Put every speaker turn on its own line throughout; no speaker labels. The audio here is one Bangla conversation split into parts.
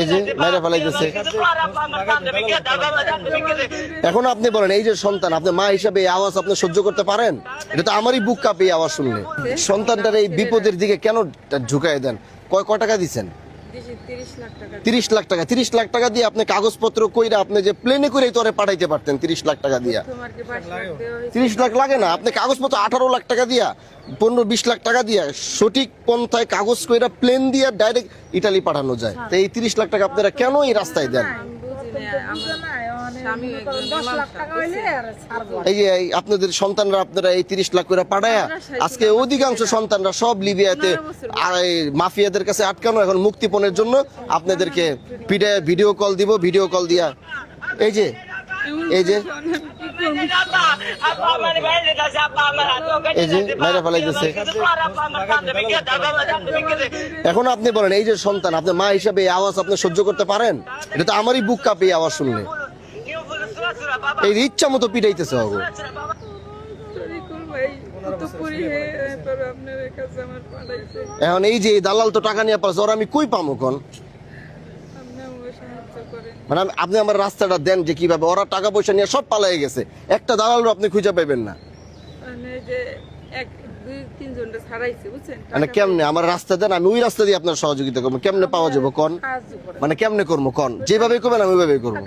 এই যে মাইরা ফেলাইতেছে। এখন আপনি বলেন, এই যে সন্তান, আপনি মা হিসাবে এই আওয়াজ আপনি সহ্য করতে পারেন? এটা তো আমারই বুক কাঁপে এই আওয়াজ শুনলে। সন্তানটার এই বিপদের দিকে কেন ঝুঁকাই দেন? কয় টাকা দিচ্ছেন? 30 লাখ টাকা। 30 লাখ টাকা দিয়ে আপনি কাগজপত্র কইরা আপনি যে প্লেনে করে তোরে পাঠাইতে পারতেন 30 লাখ টাকা দিয়া। 30 লাখ লাগে না, আপনি কাগজপত্র 18 লাখ টাকা দিয়া, 15-20 লাখ টাকা দিয়া সঠিক পন্থায় কাগজ কইরা প্লেন দিয়া ডাইরেক্ট ইটালি পাঠানো যায়। তো এই 30 লাখ টাকা আপনারা কেন এই রাস্তায় দেন? এই যে আপনাদের সন্তানরা আপনারা এই 30 লাখ করে পাঠায়া আজকে অধিকাংশ সন্তানরা সব লিবিয়াতে মাফিয়াদের কাছে আটকানো, এখন মুক্তিপণের জন্য আপনাদেরকে পিঠায় ভিডিও কল দিব, ভিডিও কল দিয়া এই যে মাইরা ফেলাইতেছে। এখন আপনি বলেন, এই যে সন্তান, আপনি মা হিসাবে এই আওয়াজ আপনি সহ্য করতে পারেন? এটা তো আমারই বুক কাঁপে এই আওয়াজ শুনলে। এই ইচ্ছা মতো পিটাইতেছে। এখন এই যে দালাল তো টাকা নিয়ে পারছে, ওরা আমি কই পামো কোন? মানে আপনি আমার রাস্তাটা দেন যে কিভাবে ওরা টাকা পয়সা নিয়ে সব পালাই গেছে, একটা দালালও আপনি খুঁজে পাইবেন না। মানে কেমনে আমার রাস্তা দেন, আমি ওই রাস্তা দিয়ে আপনার সহযোগিতা করবো, কেমনে পাওয়া যাবো কোন? মানে কেমনে করবো কোন? যেভাবে করবেন আমি ওইভাবে করবো।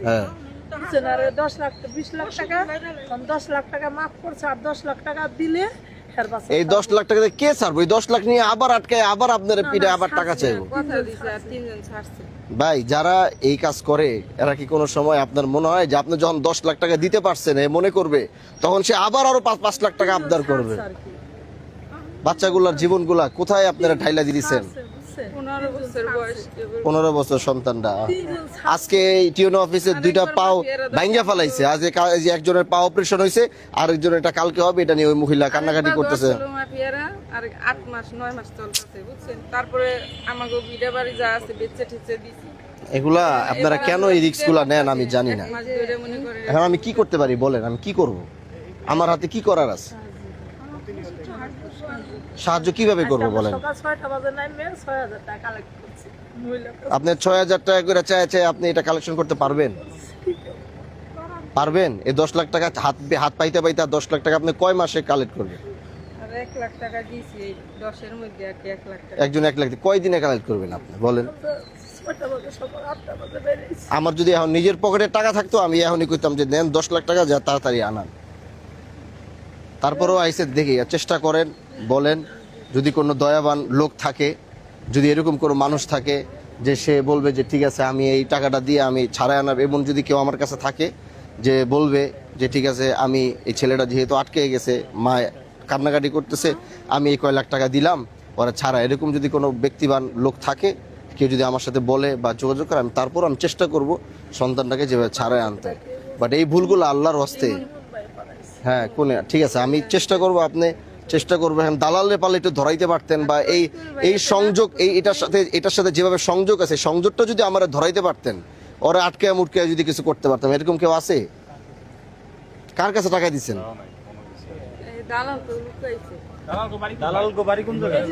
হ্যাঁ
10 লাখ 20 লাখ টাকা, 10 লাখ টাকা মাফ করছে, আর 10 লাখ টাকা দিলে
এই 10 লাখ টাকা কে ছাড়বো? এই 10 লাখ নিয়ে আবার আটকায় আবার আপনার পিঠে আবার টাকা চাইবো। ভাই, যারা এই কাজ করে এরা কি কোনো সময় আপনার মনে হয় যে আপনি যখন 10 লাখ টাকা দিতে পারছেন মনে করবে, তখন সে আবার আরো 5 লাখ টাকা আবদার করবে? বাচ্চাগুলার জীবনগুলা কোথায় আপনারা ঢাইলা দিয়েছেন? 15 বছর সন্তানটা আজকে টিউনো অফিসের 2টা পাও ভাঙ্গা ফেলাইছে। আজ একজনের পা অপারেশন হয়েছে, আরেকজনের এটা কালকে হবে। এটা নিয়ে ওই মহিলা কান্নাকাটি করতেছে। এগুলা আপনারা কেন এই রিস্ক গুলা নেন আমি জানি না। এখন আমি কি করতে পারি বলেন? আমি কি করব? আমার হাতে কি করার আছে? সাহায্য কিভাবে করবো বলেন? আপনি 6,000 টাকা করে চাই আপনি এটা কালেকশন করতে পারবেন? পারবেন? এই 10 লাখ টাকা হাত পাইতে পাইতে 10 লাখ টাকা আপনি কয় মাসে কালেক্ট করবেন?
1 লাখ টাকা দিয়েছি 10 এর মধ্যে, আর 1 লাখ টাকা
একজন 1 লাখ কয় দিনে কালেক্ট করবেন আপনি বলেন? আমার যদি এখন নিজের পকেটে টাকা থাকতো আমি এখনই কইতাম যে নেন 10 লাখ টাকা, যা তাড়াতাড়ি আনান। তারপরেও আইসে দেখি, চেষ্টা করেন, বলেন যদি কোনো দয়াবান লোক থাকে, যদি এরকম কোনো মানুষ থাকে যে সে বলবে যে ঠিক আছে আমি এই টাকাটা দিয়ে আমি ছাড়াই আনার, এমন যদি কেউ আমার কাছে থাকে যে বলবে যে ঠিক আছে আমি এই ছেলেটা যেহেতু আটকে গেছে, মা কান্নাকাটি করতেছে, আমি এই কয় লাখ টাকা দিলাম ওরা ছাড়া, এরকম যদি কোনো ব্যক্তিবান লোক থাকে, কেউ যদি আমার সাথে বলে বা যোগাযোগ করে, আমি তারপর আমি চেষ্টা করব সন্তানটাকে যেভাবে ছাড়াই আনতে। বাট এই ভুলগুলো আল্লাহর হস্তে। হ্যাঁ কোনে ঠিক আছে, আমি চেষ্টা করব, আপনি চেষ্টা করবেন। দালালে পালে একটু ধরাইতে পারতেন, বা এই সংযোগ এটার সাথে যেভাবে সংযোগ আছে, সংযোগটা যদি আমরা ধরাইতে পারতেন, ওরা আটকে মুটকে যদি কিছু করতে পারতাম। এরকম কেউ আছে? কার কাছে টাকা দিচ্ছেন?
দালাল গো বাড়ি কোন জায়গায়?